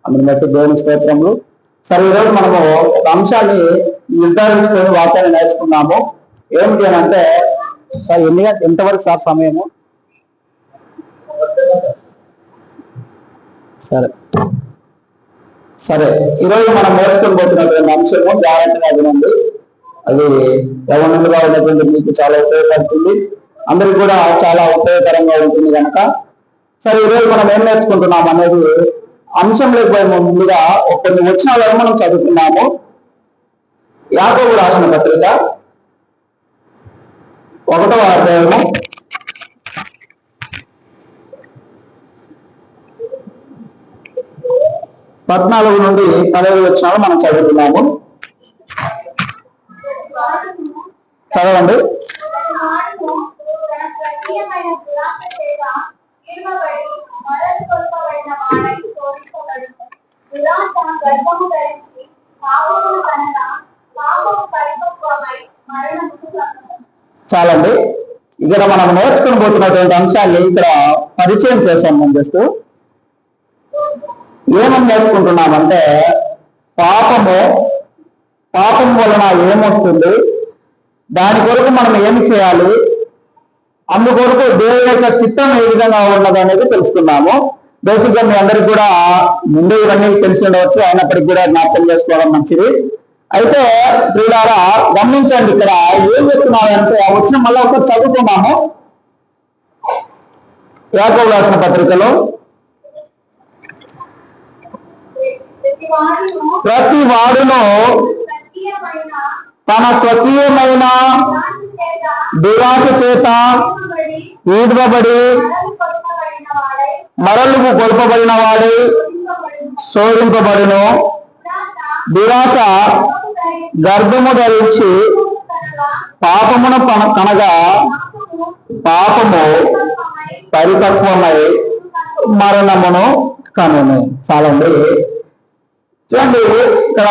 అందుని బట్టి దేవుని స్తోత్రములు. సరే, ఈరోజు మనము ఒక అంశాన్ని నిర్ధారించుకొని వాక్యాన్ని నేర్చుకున్నాము. ఏమిటి అని అంటే, సార్ ఎంతవరకు సార్ సమయము? సరే సరే ఈరోజు మనం నేర్చుకొని పోతున్నటువంటి అంశము జాగ్రత్తగా వినండి. అది యవ్వనంగా ఉన్నటువంటి మీకు చాలా ఉపయోగపడుతుంది, అందరికి కూడా చాలా ఉపయోగకరంగా ఉంటుంది కనుక. సరే, ఈరోజు మనం ఏం నేర్చుకుంటున్నాం అనేది అంశంలోకి పోయే ముందుగా కొన్ని వచనాలను మనం చదువుకున్నాము. యాకోబు రాసిన పత్రిక 1వ అధ్యాయము 14 నుండి 15 వచనాలు మనం చదువుకున్నాము. చదవండి. చాలండి. ఇక్కడ మనం నేర్చుకుని పోతున్నటువంటి అంశాన్ని ఇక్కడ పరిచయం చేశాం. మనం జస్ట్ ఏమని నేర్చుకుంటున్నామంటే, పాపం వలన ఏమొస్తుంది, దాని కొరకు మనం ఏమి చేయాలి, అందుకొరకు దేవుని యొక్క చిత్తం ఏ విధంగా ఉన్నది అనేది తెలుసుకున్నాము. బేసిక్ గా మీ అందరికి కూడా ముందు ఇవన్నీ తెలిసి ఉండవచ్చు, అయినప్పటికీ కూడా జ్ఞాపకం చేసుకోవడం మంచిది. అయితే ప్రియులారా గమనించండి, ఇక్కడ ఏం చెప్తున్నారంటే ఆ వచ్చిన మళ్ళీ ఒకటి చదువుకున్నాము. యాకోబు రాసిన పత్రికలో ప్రతి వాడును తన స్వకీయమైన దురాశ చేత ఈడ్వబడి మరలుకు కొల్పబడిన వాడి శోధింపబడిను. దురాశ గర్భము ధరించి పాపమును కనగా పాపము పరిపక్వమై మరణమును కనును. చాలండి. చూడండి, ఇక్కడ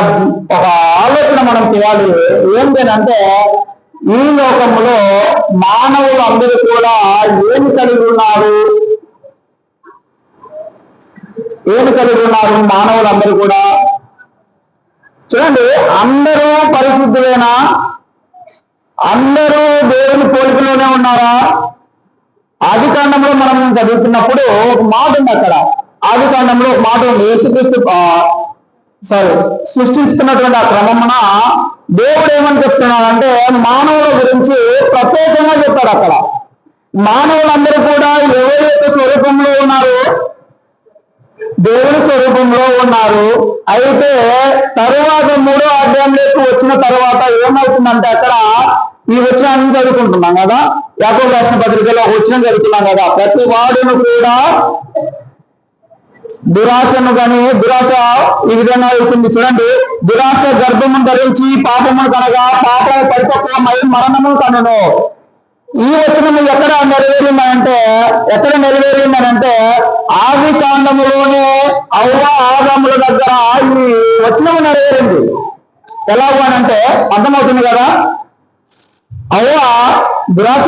ఒక ఆలోచన మనం చేయాలి. ఏంటంటే, ఈ లోకములో మానవులు అందరూ కూడా ఏమి కలిగి ఉన్నారు? మానవులు అందరూ కూడా చూడండి, అందరూ పరిశుద్ధులేనా? అందరూ దేవుని పోలికలోనే ఉన్నారా? ఆది కాండంలో మనం చదువుతున్నప్పుడు ఒక మాట ఉంది. అక్కడ ఆది కాండంలో ఒక మాట ఉంది. యేసుక్రీస్తు సృష్టిస్తున్నటువంటి ఆ క్రమమున దేవుడు ఏమని చెప్తున్నాడంటే, మానవుల గురించి ప్రత్యేకంగా చెప్పాడు. అక్కడ మానవులందరూ కూడా ఎవరి యొక్క స్వరూపంలో ఉన్నారు? దేవుని స్వరూపంలో ఉన్నారు. అయితే తరువాత 3వ అధ్యాయంలోకి వచ్చిన తర్వాత ఏమవుతుందంటే, అక్కడ ఈ వచనాన్ని చదువుకుంటున్నాం కదా, యాకోబు రాసిన పత్రికలో వచనం చదువుతున్నాం కదా, ప్రతి వాడును కూడా దురాశను కానీ దురాశ ఈ విధంగా అవుతుంది. చూడండి, దురాశ గర్భము ధరించి పాపము కనగా పాపము పరిపక్వమై మరణము కనును. ఈ వచనము ఎక్కడ నెరవేరిందనంటే ఆది కాండములోనే అవ్వ ఆదాముల దగ్గర ఈ వచనము నెరవేరింది. ఎలాగో అనంటే అర్థమవుతుంది కదా. అవ్వ దురాశ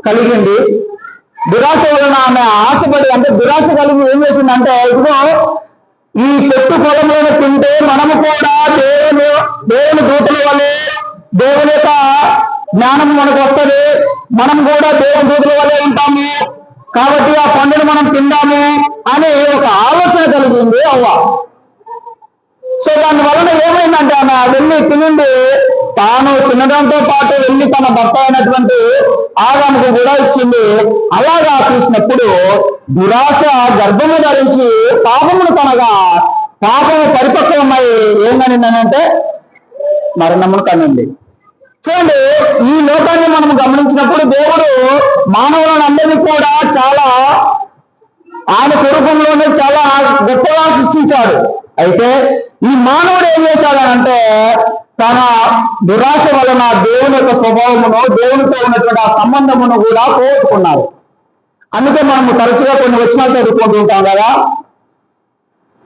కలిగింది. దురాశ వలన ఆమె ఆశపడి, అంటే దురాశ కలిగి ఏం చేసిందంటే, ఇప్పుడు ఈ చెట్టు పొలంలోనే తింటే మనము కూడా దేవుని దూతల వల్లే దేవుని యొక్క జ్ఞానం మనకు వస్తుంది, మనం కూడా దేవుని దూతల వల్లే ఉంటాము, కాబట్టి ఆ పండును మనం తిందాము అని ఒక ఆలోచన కలిగింది అవ్వ. సో దాని వలన ఏమైందంటే, ఆమె వెళ్ళి తినండి, తాను తినడంతో పాటు వెళ్ళి తన భర్త అయినటువంటి ఆదాముకు కూడా ఇచ్చింది. అలాగా చూసినప్పుడు దురాశ గర్భము ధరించి పాపమును కనగా పాపము పరిపక్వమై ఏం కనిందనంటే మరణమును కనింది. చూడండి, ఈ లోకాన్ని మనం గమనించినప్పుడు దేవుడు మానవులను అందరినీ కూడా చాలా ఆయన స్వరూపంలోనే చాలా గొప్పగా సృష్టించాడు. అయితే ఈ మానవుడు ఏం చేశాడనంటే, తన దురాశ వలన దేవుని యొక్క స్వభావమును, దేవునితో ఉన్నటువంటి ఆ సంబంధమును కూడా పోగొట్టుకున్నారు. అందుకే మనము తరచుగా కొన్ని వచనాలు చదువుకుంటూ ఉంటాం కదా.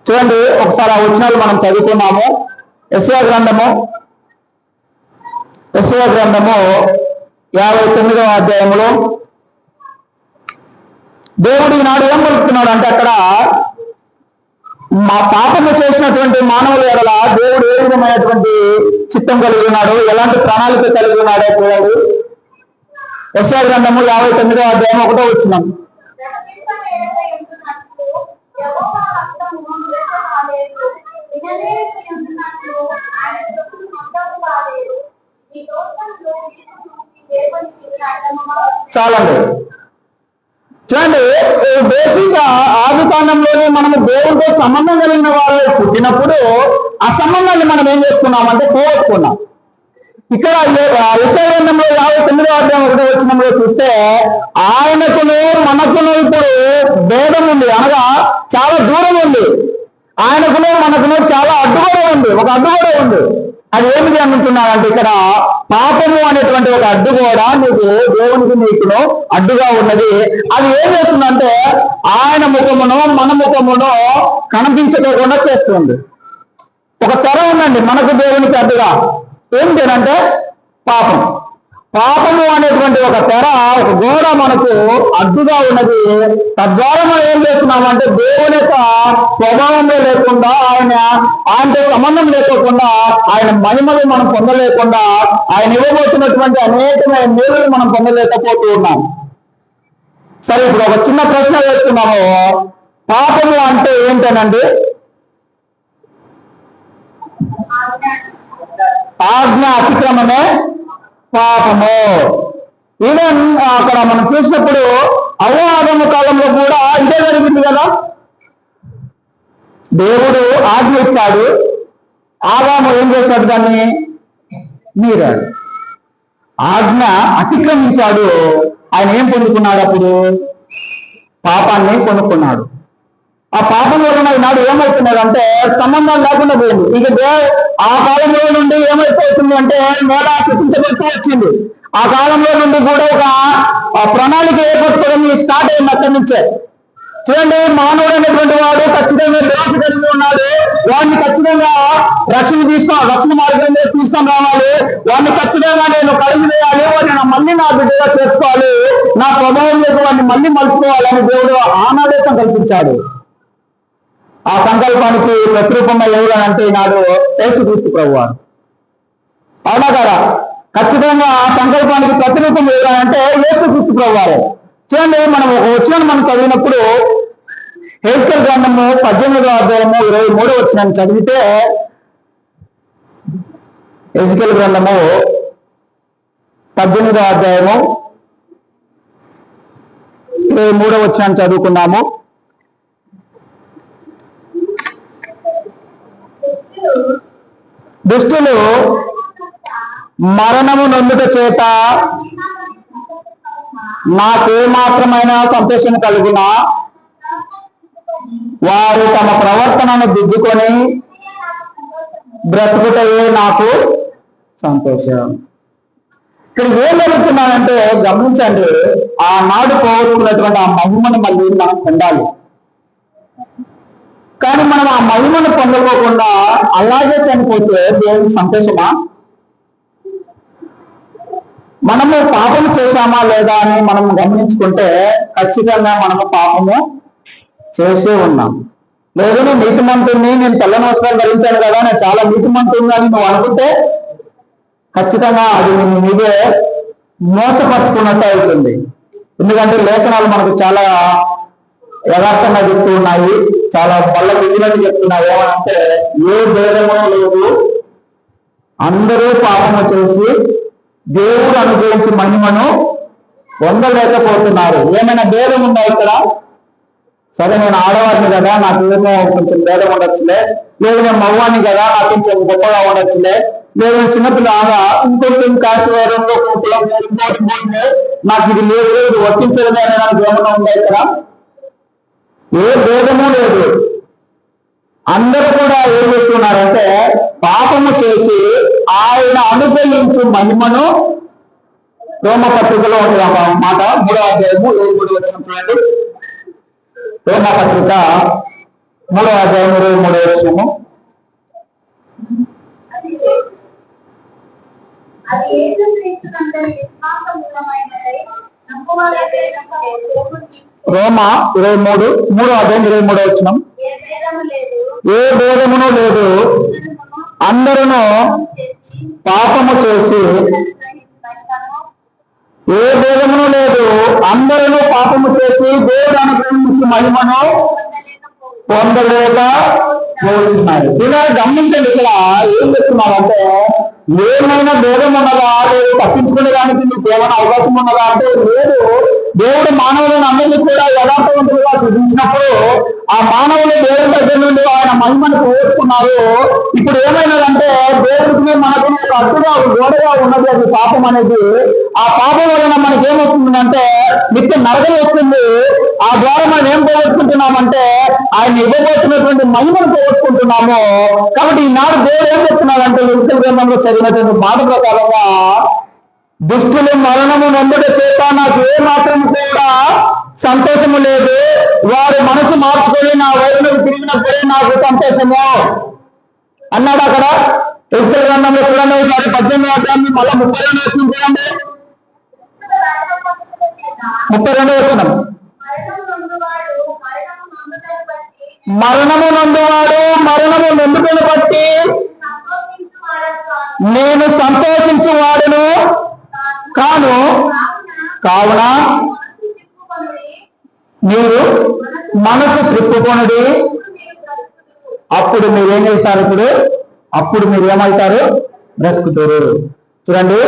చూడండి, ఒకసారి ఆ వచనాలు మనం చదువుకున్నాము. యెషయా గ్రంథము 59వ అధ్యాయంలో దేవుడు ఈనాడు ఏం పలుకుతున్నాడు అంటే, అక్కడ మా పాపము చేసినటువంటి మానవుల ఎడల దేవుడు ఏ విధమైనటువంటి చిత్తం కలిగి ఉన్నాడు, ఎలాంటి ప్రణాళిక కలిగి ఉన్నాడో చూడండి. యెషయా గ్రంథము 59వ అధ్యాయం 1వ వచనం. చాలండి. చూడండి, బేసిక్ గా ఆది కాండంలోనే మనము దేవుడితో సంబంధం కలిగిన వాళ్ళు పుట్టినప్పుడు ఆ సంబంధాన్ని మనం ఏం చేసుకున్నామంటే పోగొట్టుకున్నాం. ఇక్కడ యెషయా గ్రంథంలో 59వ అధ్యాయం 1వ వచనంలో చూస్తే ఆయనకును మనకును ఇప్పుడు భేదం ఉంది, అనగా చాలా దూరం ఉంది. ఆయనకును మనకును చాలా అడ్డుగోడ ఉంది, ఒక అడ్డుగోడ ఉంది. అది ఏమిటి అంటున్నాడంటే ఇక్కడ పాపము అనేటువంటి ఒక అడ్డుగోడ నీకు దేవునికి నీకును అడ్డుగా ఉన్నది. అది ఏం చేస్తుందంటే ఆయన ముఖమును మన ముఖమును కనిపించుకోకుండా చేస్తుంది. ఒక తెర ఉందండి మనకు దేవునికి అడ్డుగా. ఏంటంటే పాపం. పాపము అనేటువంటి ఒక తెర, ఒక గోడ మనకు అడ్డుగా ఉన్నది. తద్వారా మనం ఏం చేస్తున్నామంటే దేవుని యొక్క స్వభావంలో లేకుండా, ఆయనతో సంబంధం లేకోకుండా, ఆయన మహిమలు మనం పొందలేకుండా, ఆయన ఇవ్వబోతున్నటువంటి అనేకమైన మేలులు మనం పొందలేకపోతూ ఉన్నాం. సరే, ఇప్పుడు ఒక చిన్న ప్రశ్న వేసుకున్నాము. పాపము అంటే ఏంటనండి? ఆజ్ఞ అతిక్రమమే పాపము. ఈవెన్ అక్కడ మనం చూసినప్పుడు అవ్వ ఆదము కాలంలో కూడా ఇదే జరిగింది కదా. దేవుడు ఆజ్ఞ ఇచ్చాడు, ఆదాము ఏం చేశాడు? దాన్ని మీరాడు, ఆజ్ఞ అతిక్రమించాడు. ఆయన ఏం పొందుకున్నాడు? అప్పుడు పాపాన్ని కొనుక్కున్నాడు. ఆ పాపం వలన ఈనాడు ఏమవుతున్నది అంటే సంబంధాలు లేకుండా పోయింది. ఇక ఆ కాలంలో నుండి ఏమైపోతుంది అంటే నేల శిక్షించబడుతూ వచ్చింది. ఆ కాలంలో నుండి కూడా ఒక ప్రణాళిక ఏర్పరచుకోవడం స్టార్ట్ అయింది అక్కడి నుంచే. చూడండి, మానవుడు అనేటువంటి వాడు ఖచ్చితంగా దోష కలిగి ఉన్నాడు. వాడిని ఖచ్చితంగా రక్షణ మార్గంలో తీసుకొని రావాలి. వాడిని ఖచ్చితంగా నేను కలిగి వేయాలి, వాడిని మళ్ళీ నా బిడ్డగా చేసుకోవాలి, నా స్వభావంలోకి వాడిని మళ్ళీ మలుచుకోవాలని దేవుడు ఆనాదేశం కల్పించాడు. ఆ సంకల్పానికి ప్రతిరూపంగా ఎవరనంటే ఈనాడు యేసుక్రీస్తు ప్రభువారు. అవునా కదా? ఖచ్చితంగా ఆ సంకల్పానికి ప్రతిరూపం ఎవరనంటే యేసుక్రీస్తు ప్రభువారు. చూడండి, మనం ఒక వచనం మనం చదివినప్పుడు హెజ్కేలు గ్రంథము 18వ అధ్యాయము 23వ వచనం చదివితే, హెజ్కేలు గ్రంథము 18వ అధ్యాయము 23వ వచనం చదువుకున్నాము. దుష్టులు మరణము నొందుట చేత నాకేమాత్రమైన సంతోషం కలుగునా, వారు తమ ప్రవర్తనను దిద్దుకొని బ్రతుకుటయే నాకు సంతోషం. ఇక్కడ ఏం జరుగుతున్నానంటే గమనించండి, ఆనాడు పోగొట్టుకున్నటువంటి ఆ మహిమను మళ్ళీ మనం పొందాలి. కానీ మనం ఆ మహిమను పొందకోకుండా అలాగే చనిపోతే దేవునికి సంతోషమా? మనము పాపం చేశామా లేదా అని మనం గమనించుకుంటే ఖచ్చితంగా మనము పాపము చేసే ఉన్నాం. లేదు నేను నీతిమంతుణ్ణి, నేను తెల్లని వస్త్రాలు ధరించాను కదా, నేను చాలా నీతిమంతుణ్ణి అని నువ్వు అనుకుంటే ఖచ్చితంగా అది నీవే మోసపరుచుకున్నట్టు అవుతుంది. ఎందుకంటే లేఖనాలు మనకు చాలా యథార్థంగా చెప్తూ ఉన్నాయి, చాలా పళ్ళ విధులని చెప్తున్నాయి. ఏమంటే ఏ భేదము లేదు, అందరూ పాపము చేసి దేవుడు అనుగ్రహించి మహిమను పొందలేకపోతున్నారు. ఏమైనా భేదం ఉందా ఇక్కడ? సరే, నేను ఆడవాడిని కదా, నాకు ఏమో కొంచెం భేదం ఉండొచ్చులే, లేదు నేను మగవాడిని కదా, నాకు కొంచెం గొప్పగా ఉండొచ్చులే, లేదు చిన్నపిల్లగా ఇంకొంచెం కాస్ట్ వేరంలో ఇంకోటి నాకు ఇది లేదు, ఇది వర్తించడమే అనడానికి ఏమన్నా ఉందా ఇక్కడ? ఏ భేదము లేదు. అందరూ కూడా ఏం చేస్తున్నారంటే పాపము చేసి ఆయన అనుగ్రహించు మహిమను, రోమపత్రికలో ఉంది ఒక మాట, 3వ అధ్యాయము 23వ వచనం చూడండి. రోమపత్రిక 3వ అధ్యాయం 23వ వచనము. అది యేసుక్రీస్తునందలి విశ్వాసమూలమైనదై రోమా 23:23 వచ్చిన ఏ భేదమును లేదు, అందరూ పాపము చేసి ఏ భేదమును లేదు, అందరూ పాపము చేసి దేవుడు అనుగ్రహించి మహిమను పొందలేక పోతున్నారు. ఇలా గమనించండి, ఇక్కడ ఏం చెప్తున్నారంటే ఏమైనా భేదం ఉన్నదా, లేదు తప్పించుకునేదానికి మీకు ఏమైనా అవకాశం ఉన్నదా అంటే లేదు. దేవుడు మానవులను అందరినీ కూడా యథార్థవంతులుగా సృష్టించినప్పుడు ఆ మానవులు దేవుడి దగ్గర నుండి ఆయన మహిమను పోగొట్టుకున్నారు. ఇప్పుడు ఏమైనదంటే దేవుడికి మనకు ఒక అడ్డుగా గోడగా ఉన్నది అది పాపం అనేది. ఆ పాపం వలన మనకి ఏమొస్తుందంటే నిత్య నరకం వస్తుంది. ఆ ద్వారా మనం ఏం పోగొట్టుకుంటున్నామంటే ఆయన ఇవ్వబోతున్నటువంటి మహిమను పోగొట్టుకుంటున్నాము. కాబట్టి ఈనాడు దేవుడు ఏం చెప్తున్నాడంటే ఎన్నికల గ్రంథంలో చదివినటువంటి మాట ప్రకారంగా దుష్టులు మరణము నొందుట చేత నాకు ఏ మాత్రం కూడా సంతోషము లేదు, వారు మనసు మార్చుకొని నా వైపునకు తిరిగినప్పుడే నాకు సంతోషము అన్నాడు. అక్కడ ఎన్నికల గ్రంథంలో చూడండి, 18వ అధ్యాయం మళ్ళా 32 వచ్చింది చూడండి. 32 వచ్చిన మరణము నొందువాడు మరణము నొందుటను బట్టి నేను సంతోషించు వాడును కాను, కావున మీరు మనసు త్రిప్పుకొనుడి, అప్పుడు మీరేం చేస్తారు? అప్పుడు మీరు ఏమవుతారు? బ్రతుకుతారు. చూడండి,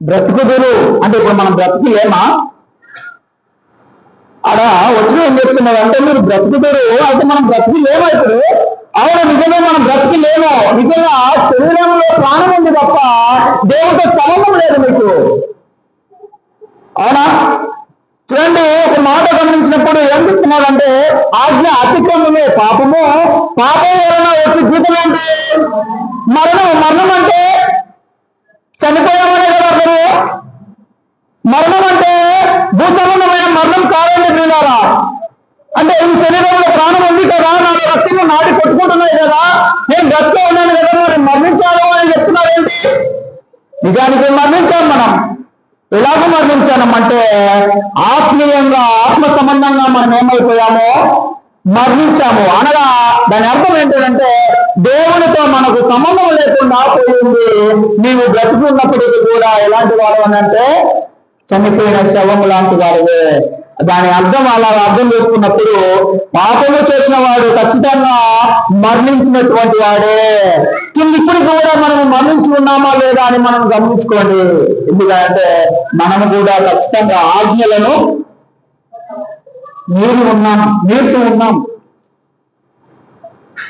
బ్రతుకుదురు అంటే ఇప్పుడు మనం బ్రతుకులేమా? అక్కడ వచ్చిన ఏం చెప్తున్నారు అంటే మీరు బ్రతుకుతారు అయితే మనం బ్రతుకులేమా? ఇప్పుడు అవును, నిజంగా మనం బ్రతుకులేమో. నిజంగా శరీరంలో ప్రాణం ఉంది తప్ప దేవుడితో సంబంధం లేదు మీకు, అవునా? చూడండి, ఒక మాట గమనించినప్పుడు ఏం చెప్తున్నారంటే ఆజ్ఞ అతిక్రమమే పాపము, పాపం వలన వచ్చే జీతం ఏంటి? మరణం. మరణం అంటే చనిపోయామనే కదా అర్థము. మరణం అంటే భూసంబంధమైన మరణం కాదండి ప్రియులారా. అంటే ఈ శరీరంలో ప్రాణం ఉంది కదా, నా రక్తంలో నాడి కొట్టుకుంటున్నాయి కదా, నేను బ్రతుకే ఉన్నాను కదా, మరి మరణించాను అని చెప్తున్నారేంటి? నిజానికి మరణించాం మనం. ఎలాగ మరణించామంటే ఆత్మీయంగా ఆత్మ సంబంధంగా మనం ఏమైపోయామో మరణించాము. అనగా దాని అర్థం ఏంటంటే దేవునితో మనకు సంబంధం లేకుండా పోయింది. నీవు బ్రతుకున్నప్పటికీ కూడా ఎలాంటి వాడు అని అంటే చనిపోయిన శవము లాంటి వాడివే. దాని అర్థం అలా అర్థం చేసుకున్నప్పుడు పాపము చేసిన వాడు ఖచ్చితంగా మరణించినటువంటి వాడే. ఇప్పుడు కూడా మనం మరణించి ఉన్నామా లేదా అని మనం గమనించుకోండి. ఎందుకంటే మనము కూడా ఖచ్చితంగా ఆజ్ఞలను మీరుతూ ఉన్నాం.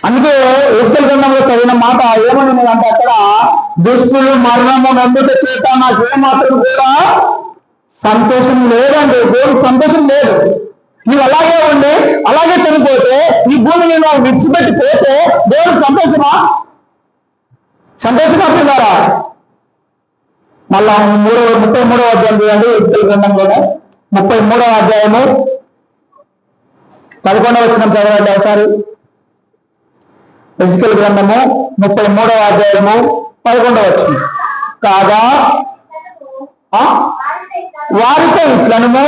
అందుకే ఎన్నికల గ్రంథంలో చదివిన మాట ఏమని అంటే అక్కడ దుష్టులు మరణము నందుట చేత నాకు ఏమాత్రం కూడా సంతోషం లేదండి. దేవుడికి సంతోషం లేదు. నువ్వు అలాగే ఉండి అలాగే చనిపోతే ఈ భూమిని నువ్వు విడిచిపెట్టి పోతే దేవుడికి సంతోషమా? సంతోషమా పిల్లారా? మళ్ళా 33వ అధ్యాయం చూడండి. ఎన్నికల గ్రంథంలోనే 33వ అధ్యాయము 11వ వచనం చదవండి ఒకసారి. ఎన్నికల గ్రంథము 33వ అధ్యాయము 11వ వచనం. కాగా వారితో ఇట్లనము,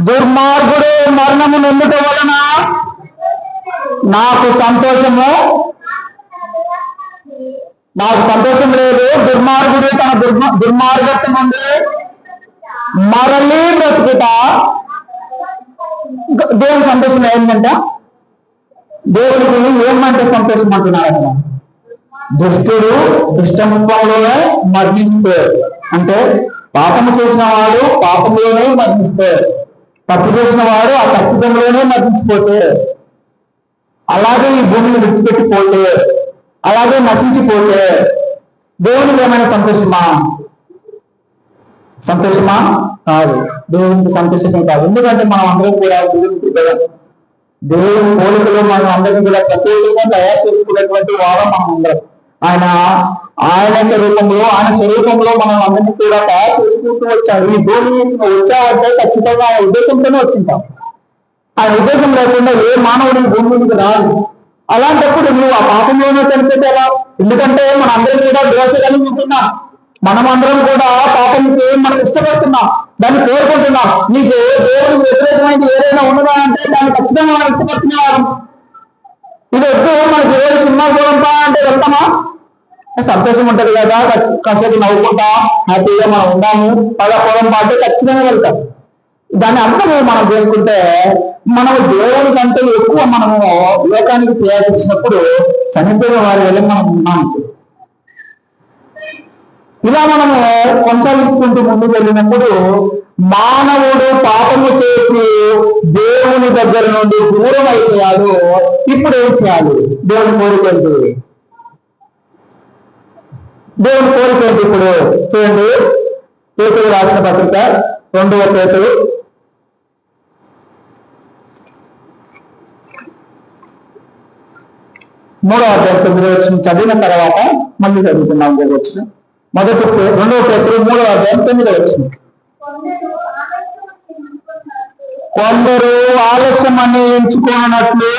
దుర్మార్గుడు మరణము నొందుట వలన నాకు సంతోషం లేదు. దుర్మార్గుడు తన దుర్మార్గత్వం నుండి మరలి బ్రతుకుట. దేవుని సంతోషం ఏంటంట? దేవుడికి ఏమంటే సంతోషం అంటున్నారు. దుష్టుడు దుష్టములోనే మరణించిపోయాడు అంటే పాపము చేసిన వాడు పాపంలోనే మరణిస్తాడు, తప్పు చేసిన వాడు ఆ తప్పిదంలోనే మరణించిపోతే, అలాగే ఈ భూమిని విడిచిపెట్టిపోతే, అలాగే నశించిపోతే దేవునికి ఏమైనా సంతోషమా? కాదు, దేవునికి సంతోషమే కాదు. ఎందుకంటే మనం అందరం కూడా దేవుని పోలికలో మనం అందరినీ కూడా ప్రత్యేకంగా తయారు చేసుకునేటువంటి వారం మనం అందరం. ఆయన రూపంలో ఆయన స్వరూపంలో మనం అందరినీ కూడా తయారు చేసుకుంటూ వచ్చాడు. ఈ భూమి వచ్చావంటే ఖచ్చితంగా ఆయన ఉద్దేశంతోనే వచ్చింటాం. ఆయన ఉద్దేశం లేకుండా ఏ మానవుడి భూమి మీదకి రాదు. అలాంటప్పుడు నువ్వు ఆ పాపంలోనే చనిపోతే ఎలా? ఎందుకంటే మన అందరం కూడా దోష కలిగి ఉంటున్నాం. మనమందరం కూడా పాపంకి మనం ఇష్టపడుతున్నాం, దాన్ని కోరుకుంటున్నాం. నీకు దేవుడికి వ్యతిరేకమైనది ఏదైనా ఉన్నదా అంటే దాన్ని ఖచ్చితంగా మనం ఇష్టపడుతున్నాం. ఇది వద్దు, మనకి ఏదో సినిమా చూడంపా అంటే వెళ్తామా? సంతోషం ఉంటది కదా, కాసేపు నవ్వుకుంటా హ్యాపీగా మనం ఉందాము, పోవడం పాటు ఖచ్చితంగా వెళ్తాం. దాని అర్థం మనం చేసుకుంటే మనము దేవుడి కంటే ఎక్కువ మనము లోకానికి ప్రయాణించినప్పుడు చనిపోయిన వారి వెళ్ళి మనం ఉన్నాము. ఇలా మనము కొనసాగించుకుంటూ ముందుకు వెళ్ళినప్పుడు మానవుడు పాపము చేసి దేవుని దగ్గర నుండి దూరం అయిపోయాడు. ఇప్పుడు ఏం చేయాలి? దేవుని కోరికేంటి? దేవుని కోరికేంటి? ఇప్పుడు చూడండి, పేతురు రాసిన పత్రిక 2వ పేతురు 3వ అధ్యాయం 9వ వచనం చదివిన తర్వాత మళ్ళీ చదువుతున్నాం. మొదటి 2వ పేతురు 3వ అధ్యాయం 9వ వచనం. కొందరు ఆలస్యమని ఎంచుకున్నట్లు